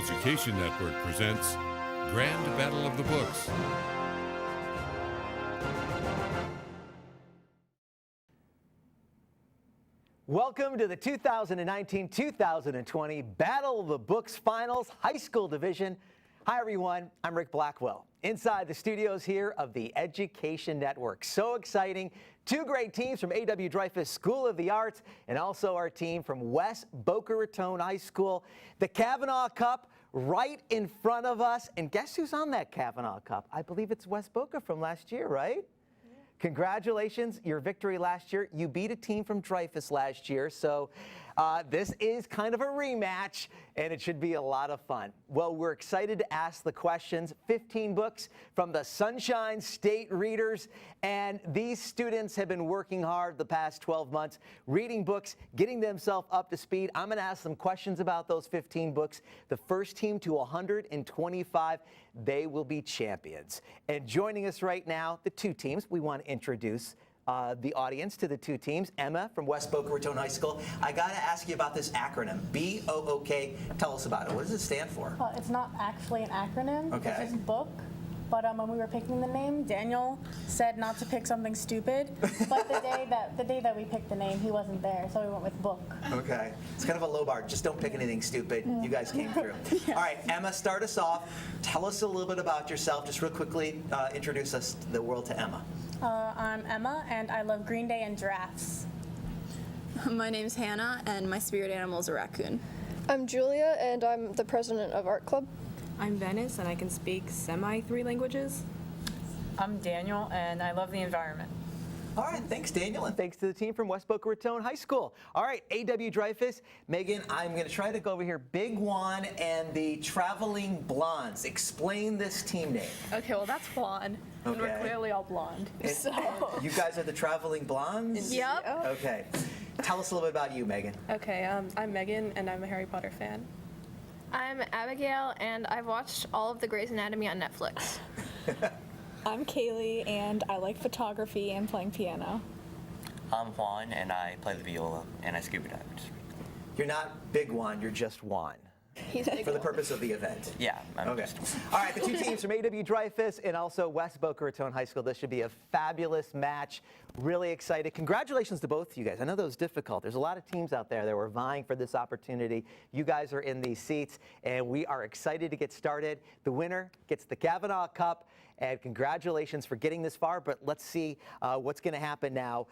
Education Network presents Grand Battle of the Books. Welcome to the 2019-2020 Battle of the Books Finals High School Division. Hi everyone, I'm Rick Blackwell. Inside the studios here of the Education Network. So exciting. Two great teams from A.W. Dreyfus School of the Arts and also our team from West Boca Raton High School. The Kavanaugh Cup right in front of us. And guess who's on that Kavanaugh Cup? I believe it's West Boca from last year, right? Congratulations, your victory last year. You beat a team from Dreyfus last year, so this is kind of a rematch, and it should be a lot of fun. Well, we're excited to ask the questions. 15 books from the Sunshine State Readers, and these students have been working hard the past 12 months, reading books, getting themselves up to speed. I'm going to ask them questions about those 15 books. The first team to 125, they will be champions. And joining us right now, the two teams, we want to introduce the audience to the two teams. Emma from West Boca Raton High School. I got to ask you about this acronym, BOOK. Tell us about it. What does it stand for? It's not actually an acronym. Okay. It's just book. But when we were picking the name, Daniel said not to pick something stupid. But the day that we picked the name, he wasn't there, so we went with book. Okay. It's kind of a low bar. Just don't pick anything stupid. You guys came through. Yeah. All right, Emma, start us off. Tell us a little bit about yourself. Just real quickly, introduce us the world to Emma. I'm Emma, and I love Green Day and giraffes. My name's Hannah, and my spirit animal is a raccoon. I'm Julia, and I'm the president of Art Club. I'm Venice, and I can speak semi-3 languages. I'm Daniel, and I love the environment. All right, thanks, Daniel, and thanks to the team from West Boca Raton High School. All right, A.W. Dreyfus. Megan, I'm going to try to go over here. Big Juan and the Traveling Blondes. Explain this team name. Okay, well, that's blonde. And we're Okay. clearly all blonde. And you guys are the Traveling Blondes? Yep. Okay. Tell us a little bit about you, Megan. Okay, I'm Megan, and I'm a Harry Potter fan. I'm Abigail, and I've watched all of the Grey's Anatomy on Netflix. I'm Kaylee, and I like photography and playing piano. I'm Juan, and I play the viola, and I scuba dive. You're not Big Juan, you're just Juan. He's big. For the purpose of the event. Yeah, I'm Okay. just... All right, the two teams from A.W. Dreyfus and also West Boca Raton High School. This should be a fabulous match. Really excited. Congratulations to both of you guys. I know that was difficult. There's a lot of teams out there that were vying for this opportunity. You guys are in these seats, and we are excited to get started. The winner gets the Kavanaugh Cup, and congratulations for getting this far, but let's see what's going to happen now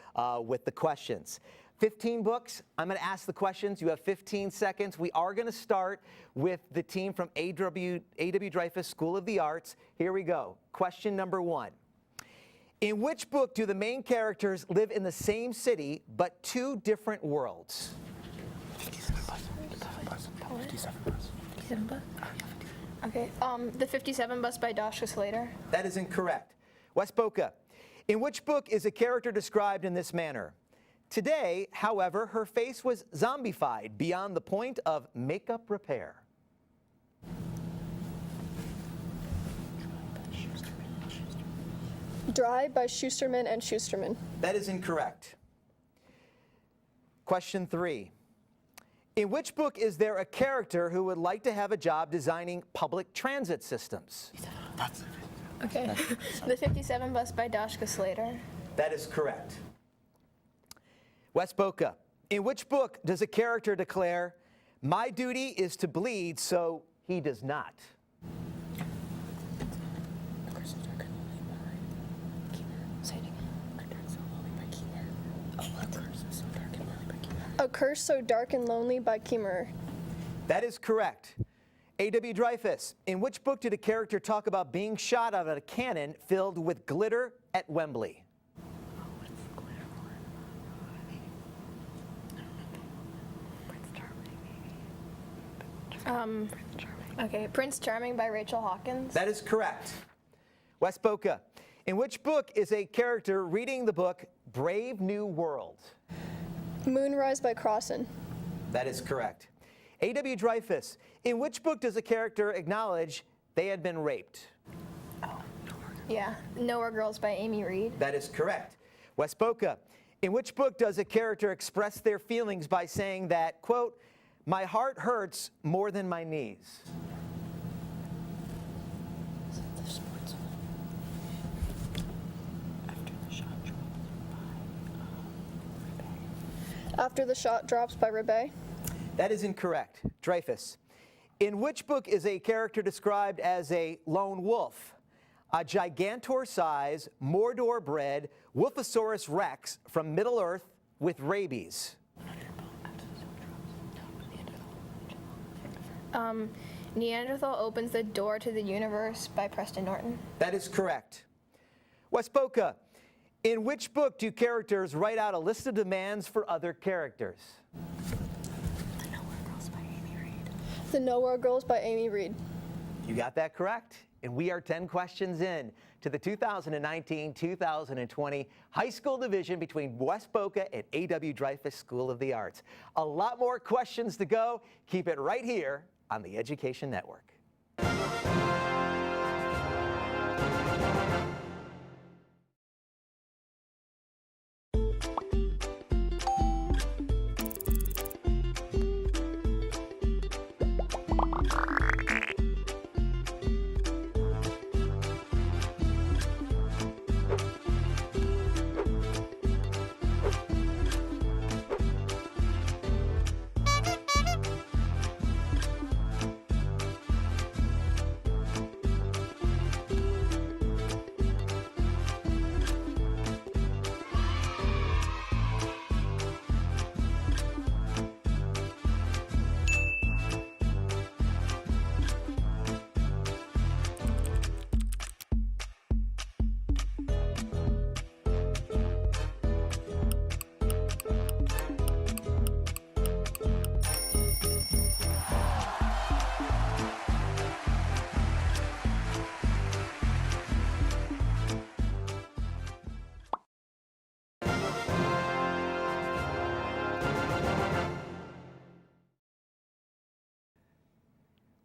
with the questions. 15 books. I'm going to ask the questions. You have 15 seconds. We are going to start with the team from A.W. Dreyfus School of the Arts. Here we go. Question number 1. In which book do the main characters live in the same city but two different worlds? 57 bus? Okay, The 57 Bus by Dashka Slater. That is incorrect. West Boca. In which book is a character described in this manner? Today, however, her face was zombified beyond the point of makeup repair. Dry by Schusterman and Schusterman. That is incorrect. Question 3. In which book is there a character who would like to have a job designing public transit systems? Okay, The 57 Bus by Dashka Slater. That is correct. West Boca. In which book does a character declare, "My duty is to bleed, so he does not"? A Curse So Dark and Lonely by Kiemer. That is correct. A.W. Dreyfus. In which book did a character talk about being shot out of a cannon filled with glitter at Wembley? Okay, Prince Charming by Rachel Hawkins. That is correct. West Boca. In which book is a character reading the book Brave New World? Moonrise by Crossan. That is correct. A.W. Dreyfus. In which book does a character acknowledge they had been raped? Yeah, Nowhere Girls by Amy Reed. That is correct. West Boca. In which book does a character express their feelings by saying that, quote, "My heart hurts more than my knees"? After the Shot Drops by Rebay. That is incorrect. Dreyfus. In which book is a character described as a lone wolf? A gigantor-size, Mordor-bred Wolfosaurus rex from Middle-earth with rabies. Neanderthal Opens the Door to the Universe by Preston Norton. That is correct. Wespoka. In which book do characters write out a list of demands for other characters? The Nowhere Girls by Amy Reed. You got that correct. And we are 10 questions in to the 2019-2020 high school division between Wespoka and A.W. Dreyfus School of the Arts. A lot more questions to go. Keep it right here on the Education Network.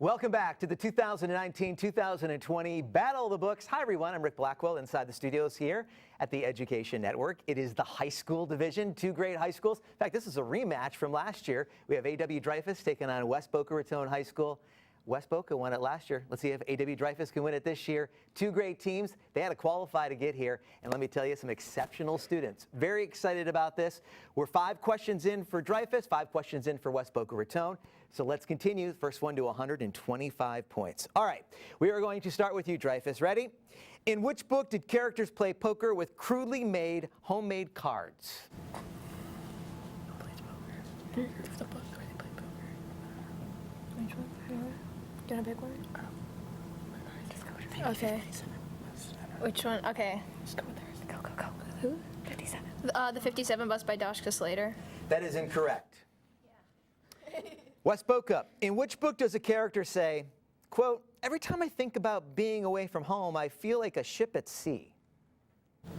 Welcome back to the 2019-2020 Battle of the Books. Hi, everyone. I'm Rick Blackwell inside the studios here at the Education Network. It is the high school division, two great high schools. In fact, this is a rematch from last year. We have A.W. Dreyfus taking on West Boca Raton High School. West Boca won it last year. Let's see if A.W. Dreyfus can win it this year. Two great teams. They had to qualify to get here. And let me tell you, some exceptional students. Very excited about this. We're 5 questions in for Dreyfus, 5 questions in for West Boca Raton. So let's continue. First one to 125 points. All right, we are going to start with you, Dreyfus. Ready? In which book did characters play poker with crudely made homemade cards? The book where they play poker. Which one? Do you want to pick one? Okay. Which one? Okay. Let's go with hers. Go, go, go. Who? 57. The 57 Bus by Dashka Slater. That is incorrect. West Boca. In which book does a character say, quote, every time I think about being away from home, I feel like a ship at sea? I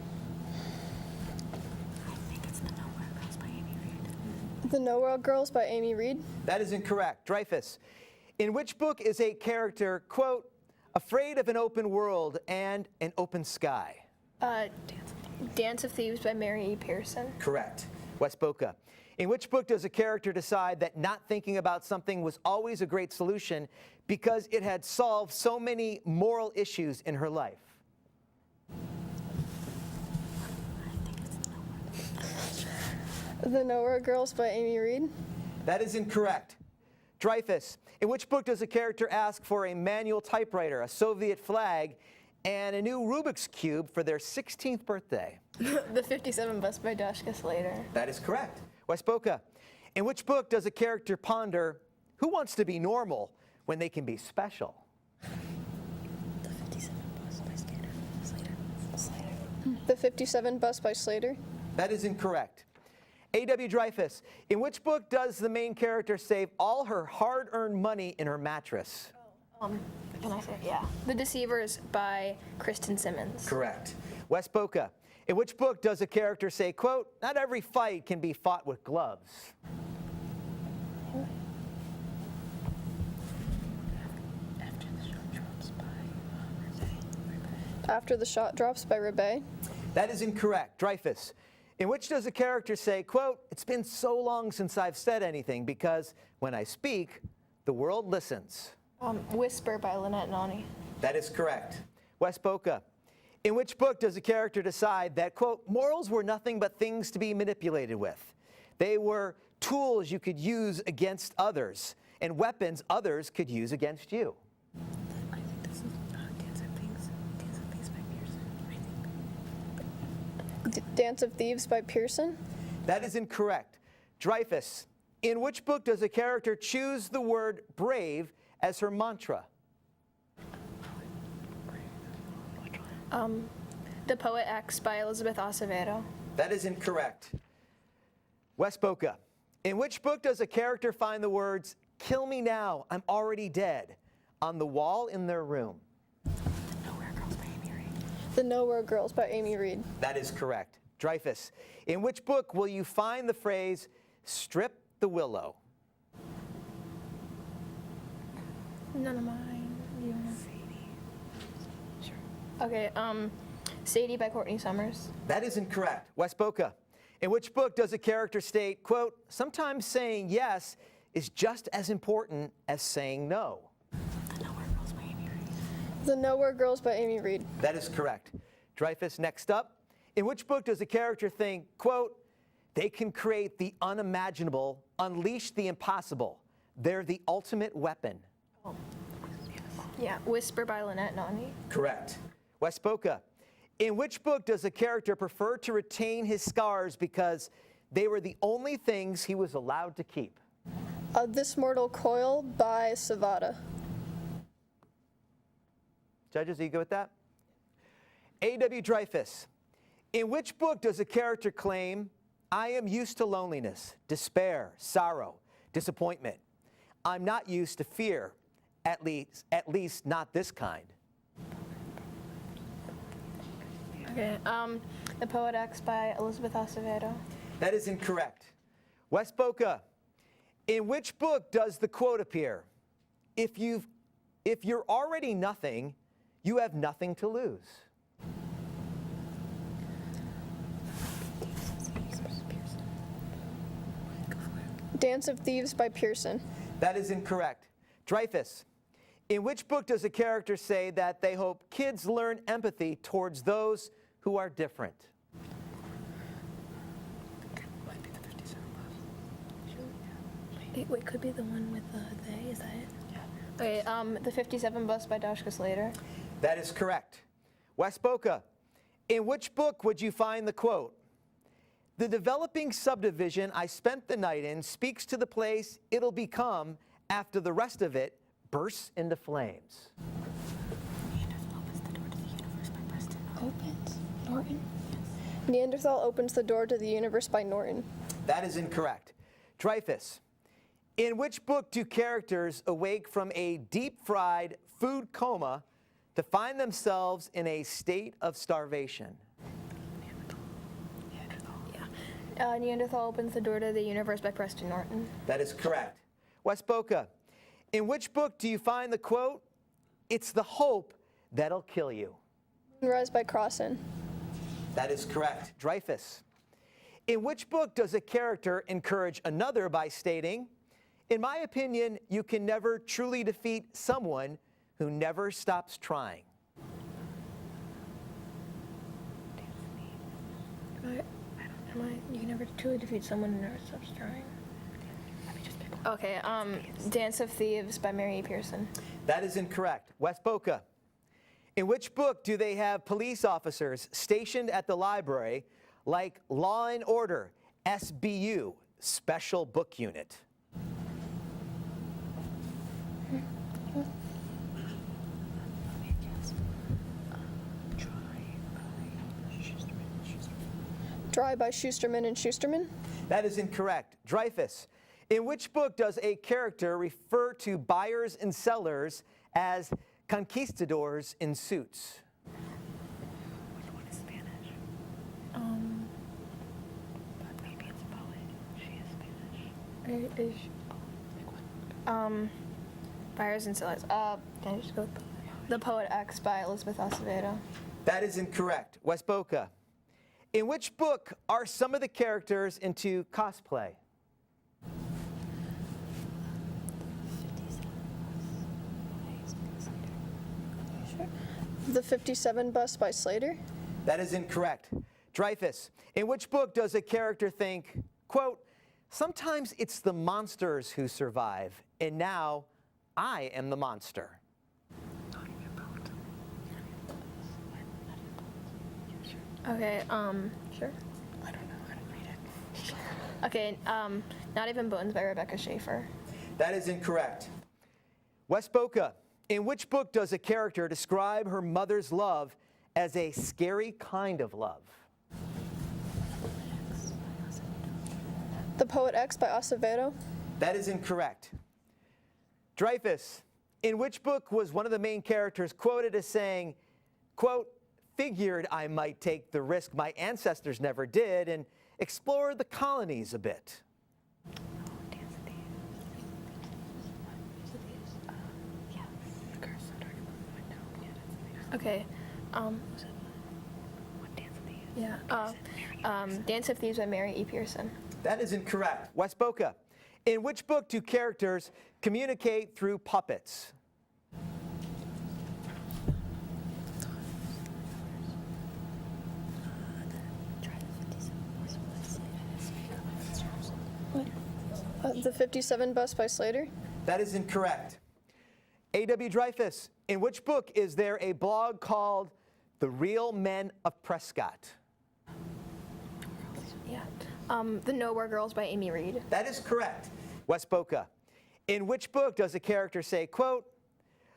think it's The Nowhere Girls by Amy Reed. The Nowhere Girls by Amy Reed. That is incorrect. Dreyfus. In which book is a character, quote, afraid of an open world and an open sky? Dance of Thieves by Mary E. Pearson. Correct. West Boca. In which book does a character decide that not thinking about something was always a great solution because it had solved so many moral issues in her life? The Nowhere Girls by Amy Reed. That is incorrect. Dreyfus. In which book does a character ask for a manual typewriter, a Soviet flag, and a new Rubik's Cube for their 16th birthday? The 57 Bus by Dashka Slater. That is correct. West Boca. In which book does a character ponder who wants to be normal when they can be special? The 57 Bus by Slater. The 57 Bus by Slater. That is incorrect. A.W. Dreyfus. In which book does the main character save all her hard-earned money in her mattress? Can I say it? Yeah. The Deceivers by Kristen Simmons. Correct. West Boca. In which book does a character say, quote, not every fight can be fought with gloves? After the Shot Drops by Rebay. That is incorrect. Dreyfus. In which does a character say, quote, it's been so long since I've said anything because when I speak, the world listens? Whisper by Lynette Nani. That is correct. West Boca. In which book does a character decide that, quote, morals were nothing but things to be manipulated with? They were tools you could use against others and weapons others could use against you. I think this is Dance of Thieves. Dance of Thieves by Pearson. I think. Dance of Thieves by Pearson. That is incorrect. Dreyfus, in which book does a character choose the word brave as her mantra? The Poet X by Elizabeth Acevedo. That is incorrect. Wes Boca, in which book does a character find the words, "Kill me now, I'm already dead," on the wall in their room? Nowhere Girls by Amy Reed. The Nowhere Girls by Amy Reed. That is correct. Dreyfus, in which book will you find the phrase, "Strip the willow"? None of mine. You know. Sure. Okay, Sadie by Courtney Summers. That is incorrect. Wes Boca, in which book does a character state, quote, "Sometimes saying yes is just as important as saying no"? The Nowhere Girls by Amy Reed. The Nowhere Girls by Amy Reed. That is correct. Dreyfus, next up, in which book does a character think, quote, "They can create the unimaginable, unleash the impossible. They're the ultimate weapon"? Yeah, Whisper by Lynette Nani. Correct. Wes Boca, in which book does a character prefer to retain his scars because they were the only things he was allowed to keep? This Mortal Coil by Savada. Judges, are you good with that? A.W. Dreyfus, in which book does a character claim, "I am used to loneliness, despair, sorrow, disappointment. I'm not used to fear, at least not this kind"? Okay, The Poet X by Elizabeth Acevedo. That is incorrect. Wes Boca, in which book does the quote appear, if you're already nothing, you have nothing to lose"? Dance of Thieves by Pearson. That is incorrect. Dreyfus, in which book does a character say that they hope kids learn empathy towards those who are different? Might be the 57 bus. Wait, could be the one with the they, is that it? Yeah. Okay, The 57 Bus by Dashka Slater. That is correct. Wes Boca, in which book would you find the quote, "The developing subdivision I spent the night in speaks to the place it'll become after the rest of it bursts into flames"? Opens the door to the universe by Preston Norton. Norton? Neanderthal Opens the Door to the Universe by Norton. That is incorrect. Dreyfus, in which book do characters awake from a deep-fried food coma to find themselves in a state of starvation? Neanderthal Opens the Door to the Universe by Preston Norton. That is correct. Wes Boca, in which book do you find the quote, "It's the hope that'll kill you"? Moonrise by Crossan. That is correct. Dreyfus, in which book does a character encourage another by stating, "In my opinion, you can never truly defeat someone who never stops trying"? You can never truly defeat someone who never stops trying. Okay, Dance of Thieves by Mary E. Pearson. That is incorrect. Wes Boca, in which book do they have police officers stationed at the library like Law and Order, SBU, Special Book Unit? Dry by Schusterman and Schusterman. That is incorrect. Dreyfus, in which book does a character refer to buyers and sellers as conquistadors in suits? Which one is Spanish? But maybe it's a poet. She is Spanish. Buyers and Sellers. Can I just go with The Poet X by Elizabeth Acevedo. That is incorrect. Wes Boca, in which book are some of the characters into cosplay? The 57 Bus by Slater. That is incorrect. Dreyfus, in which book does a character think, quote, Sometimes it's the monsters who survive, and now I am the monster. Okay, sure. I don't know. I didn't read it. Okay, Not Even Bones by Rebecca Schaeffer. That is incorrect. Wes Boca, in which book does a character describe her mother's love as a scary kind of love? The Poet X by Acevedo. That is incorrect. Dreyfus, in which book was one of the main characters quoted as saying, quote, figured I might take the risk my ancestors never did and explore the colonies a bit? Okay, yeah, Dance of Thieves by Mary E. Pearson. That is incorrect. Wes Boca, in which book do characters communicate through puppets? The 57 Bus by Slater. That is incorrect. A.W. Dreyfus, in which book is there a blog called The Real Men of Prescott? Yeah, The Nowhere Girls by Amy Reed. That is correct. Wes Boca, in which book does a character say, quote,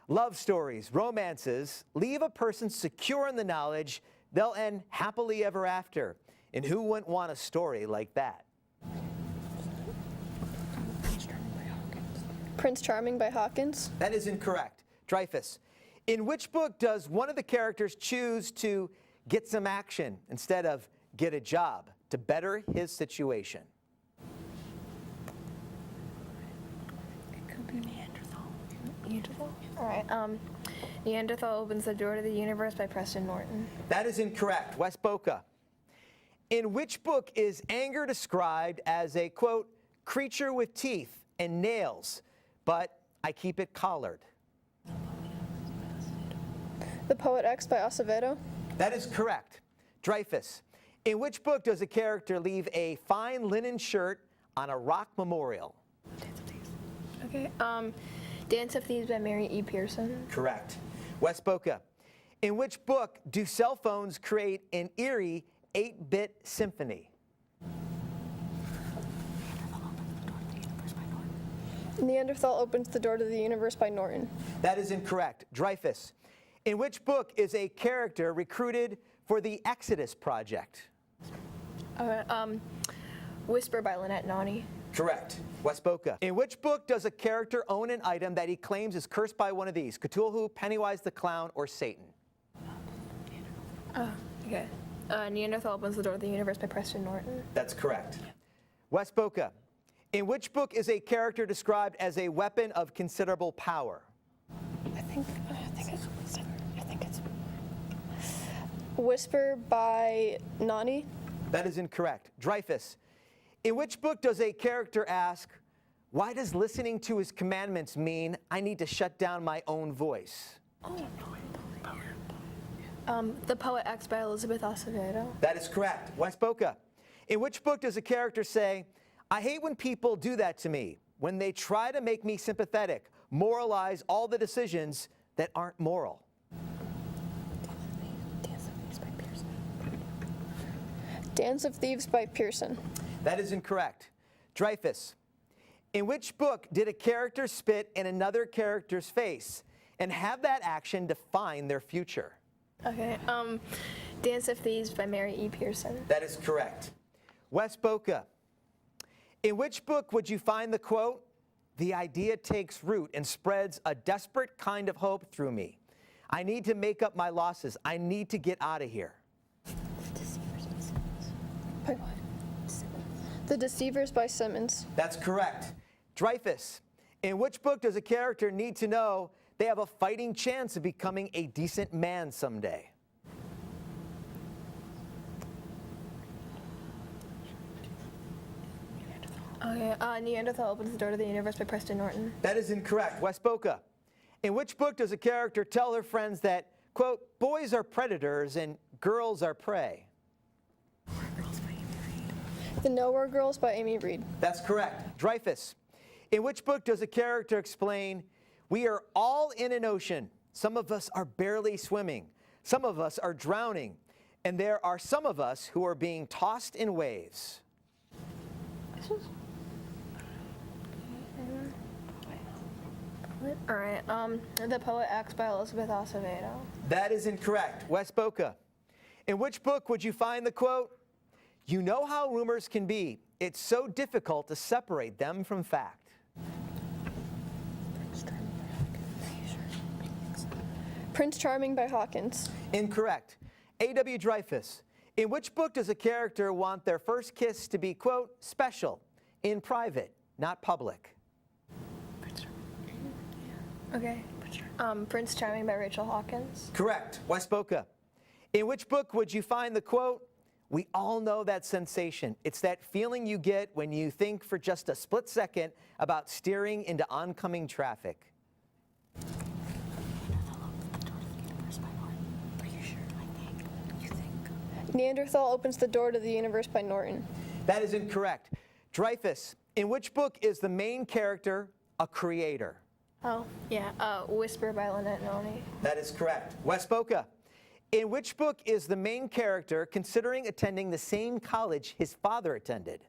love stories, romances, leave a person secure in the knowledge they'll end happily ever after. And who wouldn't want a story like that? Prince Charming by Hawkins. That is incorrect. Dreyfus, in which book does one of the characters choose to get some action instead of get a job to better his situation? It could be Neanderthal. Neanderthal? All right, Neanderthal Opens the Door to the Universe by Preston Norton. That is incorrect. Wes Boca, in which book is anger described as a, quote, creature with teeth and nails, but I keep it collared? The Poet X by Acevedo. That is correct. Dreyfus, in which book does a character leave a fine linen shirt on a rock memorial? Okay, Dance of Thieves by Mary E. Pearson. Correct. Wes Boca, in which book do cell phones create an eerie 8-bit symphony? Neanderthal Opens the Door to the Universe by Norton. That is incorrect. Dreyfus, in which book is a character recruited for the Exodus Project? Whisper by Lynette Nani. Correct. Wes Boca, in which book does a character own an item that he claims is cursed by one of these? Cthulhu, Pennywise the Clown, or Satan? Okay, Neanderthal Opens the Door to the Universe by Preston Norton. That's correct. Wes Boca, in which book is a character described as a weapon of considerable power? I think it's Whisper by Nani. That is incorrect. Dreyfus, in which book does a character ask, why does listening to his commandments mean I need to shut down my own voice? The Poet X by Elizabeth Acevedo. That is correct. Wes Boca, in which book does a character say, I hate when people do that to me, when they try to make me sympathetic, moralize all the decisions that aren't moral? Dance of Thieves by Pearson. That is incorrect. Dreyfus, in which book did a character spit in another character's face and have that action define their future? Okay, Dance of Thieves by Mary E. Pearson. That is correct. Wes Boca, in which book would you find the quote, the idea takes root and spreads a desperate kind of hope through me. I need to make up my losses. I need to get out of here. By what? The Deceivers by Simmons. That's correct. Dreyfus, in which book does a character need to know they have a fighting chance of becoming a decent man someday? Okay, Neanderthal Opens the Door to the Universe by Preston Norton. That is incorrect. Wes Boca, in which book does a character tell her friends that, quote, boys are predators and girls are prey? The Nowhere Girls by Amy Reed. That's correct. Dreyfus, in which book does a character explain, we are all in an ocean. Some of us are barely swimming. Some of us are drowning. And there are some of us who are being tossed in waves. All right. The Poet X by Elizabeth Acevedo. That is incorrect. Wes Boca, in which book would you find the quote, you know how rumors can be. It's so difficult to separate them from fact. Prince Charming by Hawkins. Incorrect. A.W. Dreyfus, in which book does a character want their first kiss to be, quote, special, in private, not public? Okay. Prince Charming by Rachel Hawkins. Correct. Wes Boca, in which book would you find the quote, we all know that sensation. It's that feeling you get when you think for just a split second about steering into oncoming traffic. Neanderthal Opens the Door to the Universe by Norton. That is incorrect. Dreyfus, in which book is the main character a creator? Oh, yeah. Whisper by Lynette Noni. That is correct. Wes Boca, in which book is the main character considering attending the same college his father attended?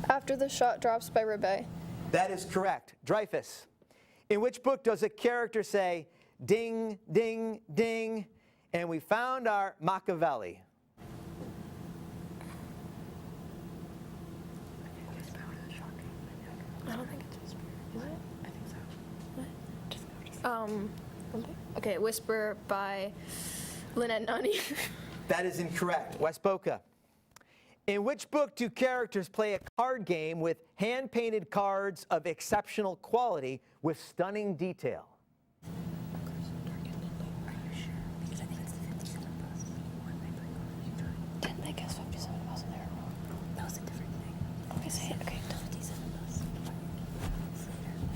After the Shot Drops by Rebay. That is correct. Dreyfus, in which book does a character say, ding, ding, ding, and we found our Machiavelli? I don't think it's Whisper. What? I think so. What? Okay, Whisper by Lynette Noni. That is incorrect. Wes Boca, in which book do characters play a card game with hand-painted cards of exceptional quality with stunning detail? Didn't they guess 57 bus and they were wrong? That was a different thing. Okay, say it. Okay. 57 bus. Slater.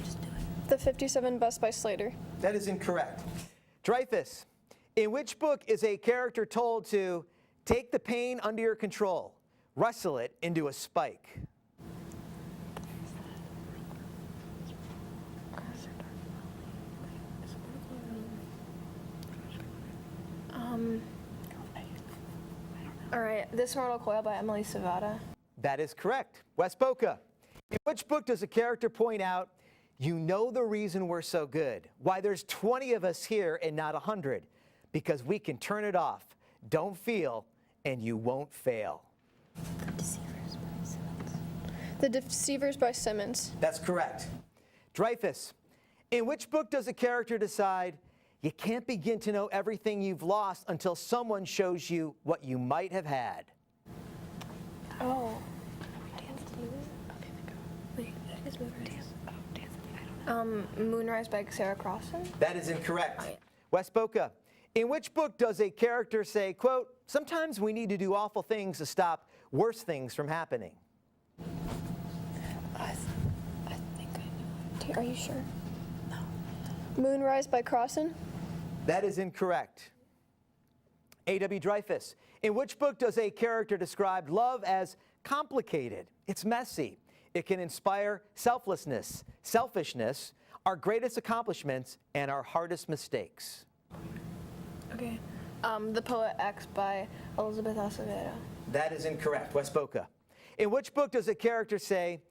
Just do it. The 57 Bus by Slater. That is incorrect. Dreyfus, in which book is a character told to take the pain under your control, wrestle it into a spike? All right, This Mortal Coil by Emily Savada. That is correct. Wes Boca, in which book does a character point out, you know the reason we're so good, why there's 20 of us here and not 100, because we can turn it off, don't feel, and you won't fail? The Deceivers by Simmons. That's correct. Dreyfus, in which book does a character decide, you can't begin to know everything you've lost until someone shows you what you might have had? Oh. Moonrise by Sarah Crossan. That is incorrect. Wes Boca, in which book does a character say, quote, sometimes we need to do awful things to stop worse things from happening? I think I know. Are you sure? Moonrise by Crossan. That is incorrect. A.W. Dreyfus, in which book does a character describe love as complicated? It's messy. It can inspire selflessness, selfishness, our greatest accomplishments, and our hardest mistakes. Okay. The Poet X by Elizabeth Acevedo. That is incorrect. Wes Boca, in which book does a character say,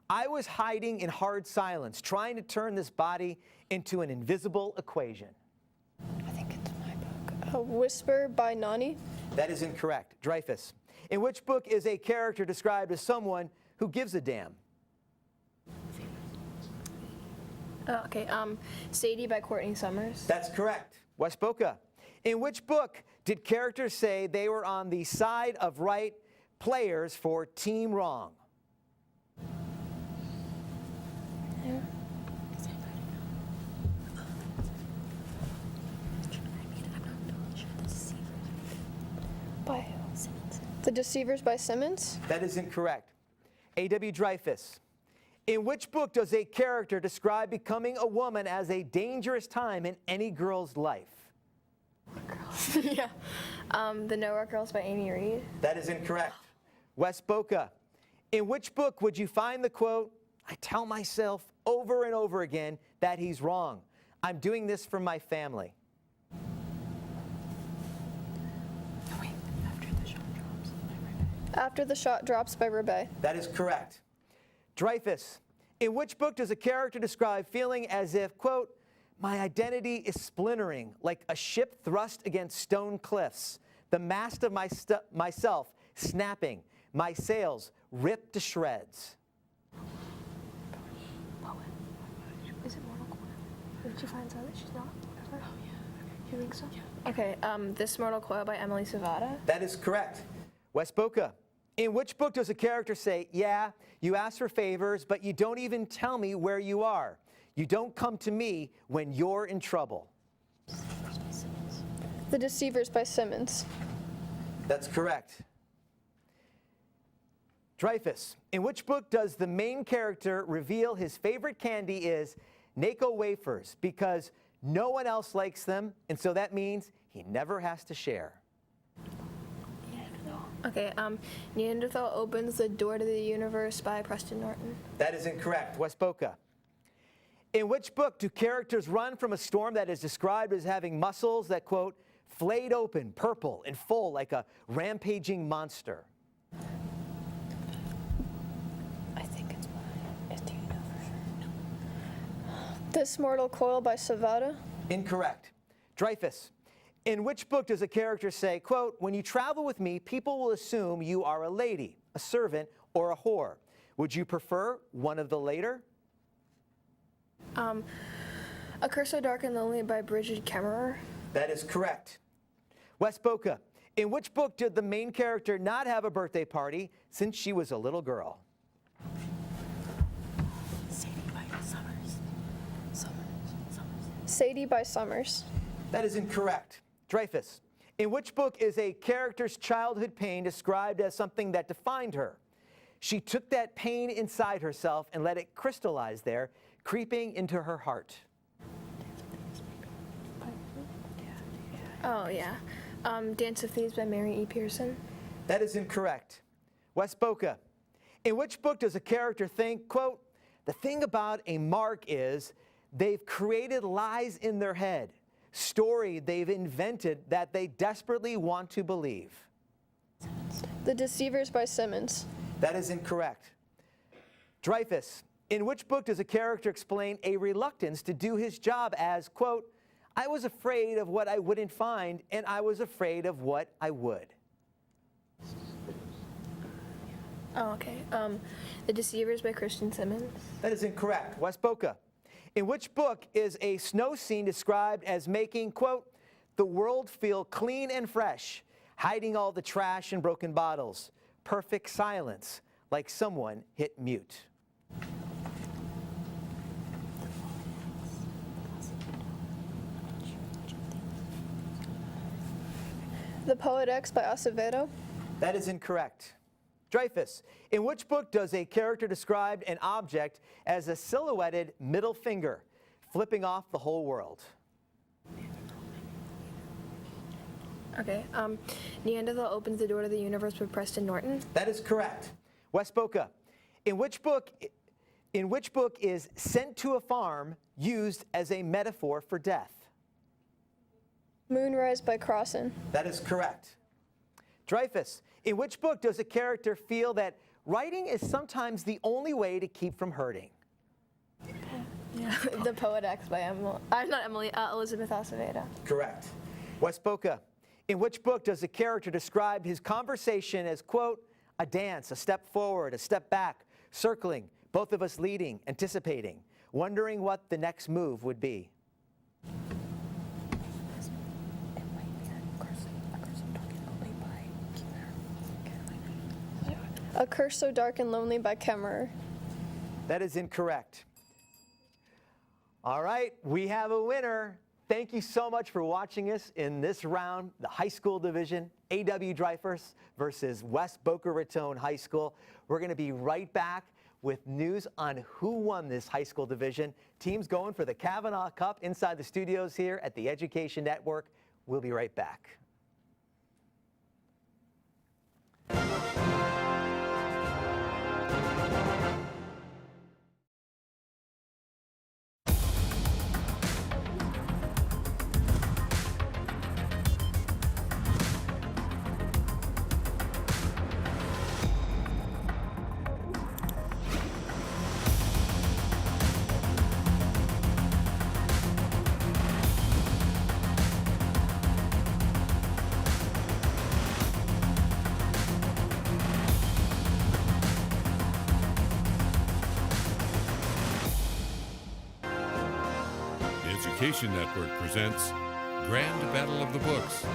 I was hiding in hard silence, trying to turn this body into an invisible equation? I think it's my book. Whisper by Nani. That is incorrect. Dreyfus, in which book is a character described as someone who gives a damn? Okay. Sadie by Courtney Summers. That's correct. Wes Boca, in which book did characters say they were on the side of right players for Team Wrong? By who? The Deceivers by Simmons. That is incorrect. A.W. Dreyfus, in which book does a character describe becoming a woman as a dangerous time in any girl's life? Yeah. The Nowhere Girls by Amy Reed. That is incorrect. Wes Boca, in which book would you find the quote, "I tell myself over and over again that he's wrong. I'm doing this for my family"? After the Shot Drops by Rebay. That is correct. Dreyfus, in which book does a character describe feeling as if, quote, "My identity is splintering like a ship thrust against stone cliffs, the mast of myself snapping, my sails ripped to shreds"? Is it Mortal Coil? When she finds out that she's not whatever? Oh, yeah. You think so? Yeah. Okay, This Mortal Coil by Emily Savada. That is correct. Wes Boca, in which book does a character say, "Yeah, you ask for favors, but you don't even tell me where you are. You don't come to me when you're in trouble"? The Deceivers by Simmons. That's correct. Dreyfus, in which book does the main character reveal his favorite candy is Naco wafers because no one else likes them, and so that means he never has to share? Okay, Neanderthal Opens the Door to the Universe by Preston Norton. That is incorrect. Wes Boca, in which book do characters run from a storm that is described as having muscles that, quote, "flayed open, purple, and full like a rampaging monster"? I think it's mine. Do you know for sure? This Mortal Coil by Savada. Incorrect. Dreyfus, in which book does a character say, quote, "When you travel with me, people will assume you are a lady, a servant, or a whore. Would you prefer one of the later?" A Curse So Dark and Lonely by Bridget Kemmerer. That is correct. Wes Boca, in which book did the main character not have a birthday party since she was a little girl? Sadie by Summers. Sadie by Summers. That is incorrect. Dreyfus, in which book is a character's childhood pain described as something that defined her? She took that pain inside herself and let it crystallize there, creeping into her heart. Oh, yeah. Dance of Thieves by Mary E. Pearson. That is incorrect. Wes Boca, in which book does a character think, quote, "The thing about a mark is they've created lies in their head, story they've invented that they desperately want to believe"? The Deceivers by Simmons. That is incorrect. Dreyfus, in which book does a character explain a reluctance to do his job as, quote, "I was afraid of what I wouldn't find, and I was afraid of what I would"? Oh, okay. The Deceivers by Kristen Simmons. That is incorrect. Wes Boca, in which book is a snow scene described as making, quote, "the world feel clean and fresh, hiding all the trash and broken bottles, perfect silence, like someone hit mute"? The Poet X by Acevedo. That is incorrect. Dreyfus, in which book does a character describe an object as a silhouetted middle finger, flipping off the whole world? Okay. Neanderthal Opens the Door to the Universe by Preston Norton. That is correct. Wes Boca, in which book is "sent to a farm" used as a metaphor for death? Moonrise by Crossan. That is correct. Dreyfus, in which book does a character feel that writing is sometimes the only way to keep from hurting? Yeah. The Poet X by Elizabeth Acevedo. Correct. Wes Boca, in which book does a character describe his conversation as, quote, "a dance, a step forward, a step back, circling, both of us leading, anticipating, wondering what the next move would be"? A Curse So Dark and Lonely by Kemmerer. That is incorrect. All right, we have a winner. Thank you so much for watching us in this round, the high school division, A.W. Dreyfus versus West Boca Raton High School. We're going to be right back with news on who won this high school division. Teams going for the Kavanaugh Cup inside the studios here at the Education Network. We'll be right back. The Education Network presents Grand Battle of the Books.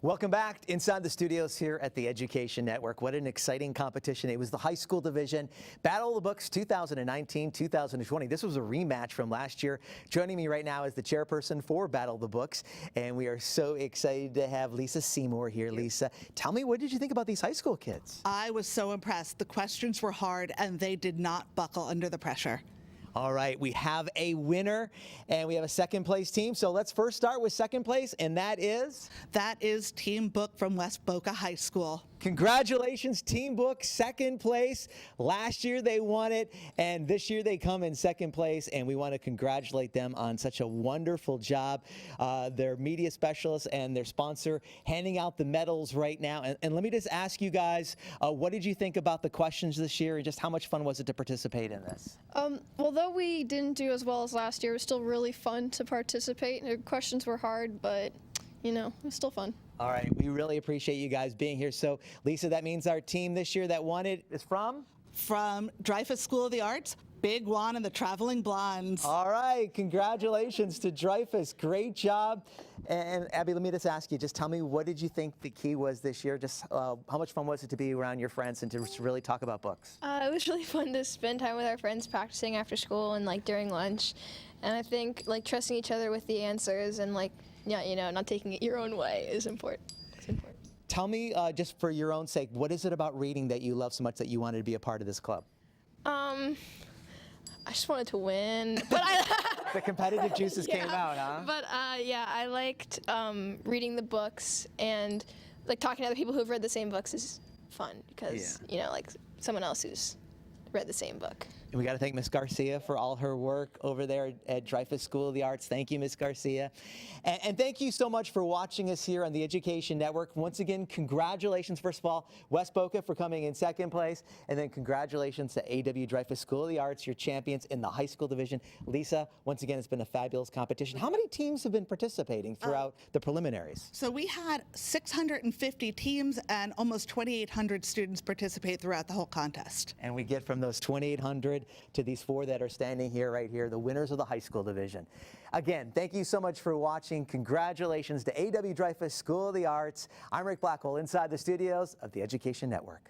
Welcome back inside the studios here at the Education Network. What an exciting competition. It was the high school division, Battle of the Books 2019-2020. This was a rematch from last year. Joining me right now is the chairperson for Battle of the Books, and we are so excited to have Lisa Seymour here. Lisa, tell me, what did you think about these high school kids? I was so impressed. The questions were hard, and they did not buckle under the pressure. All right, we have a winner, and we have a second place team. So let's first start with second place, and that is? That is Team Book from West Boca High School. Congratulations, Team Book, second place. Last year they won it, and this year they come in second place, and we want to congratulate them on such a wonderful job. Their media specialists and their sponsor handing out the medals right now. And let me just ask you guys, what did you think about the questions this year, and just how much fun was it to participate in this? Well, though we didn't do as well as last year, it was still really fun to participate. The questions were hard, but, you know, it was still fun. All right, we really appreciate you guys being here. So, Lisa, that means our team this year that won it is from? From Dreyfus School of the Arts, Big Juan and the Traveling Blondes. All right, congratulations to Dreyfus. Great job. And Abby, let me just ask you, just tell me, what did you think the key was this year? Just how much fun was it to be around your friends and to just really talk about books? It was really fun to spend time with our friends practicing after school and like during lunch. And I think like trusting each other with the answers and like, yeah, you know, not taking it your own way is important. It's important. Tell me, just for your own sake, what is it about reading that you love so much that you wanted to be a part of this club? I just wanted to win, but The competitive juices came out, huh? But yeah, I liked reading the books and like talking to other people who've read the same books is fun because you know, like someone else who's read the same book. And we got to thank Miss Garcia for all her work over there at Dreyfus School of the Arts. Thank you, Miss Garcia. And thank you so much for watching us here on the Education Network. Once again, congratulations, first of all, West Boca for coming in second place. And then congratulations to A.W. Dreyfus School of the Arts, your champions in the high school division. Lisa, once again, it's been a fabulous competition. How many teams have been participating throughout the preliminaries? So we had 650 teams and almost 2,800 students participate throughout the whole contest. And we get from those 2,800 to these four that are standing here right here, the winners of the high school division. Again, thank you so much for watching. Congratulations to A.W. Dreyfus School of the Arts. I'm Rick Blackwell inside the studios of the Education Network.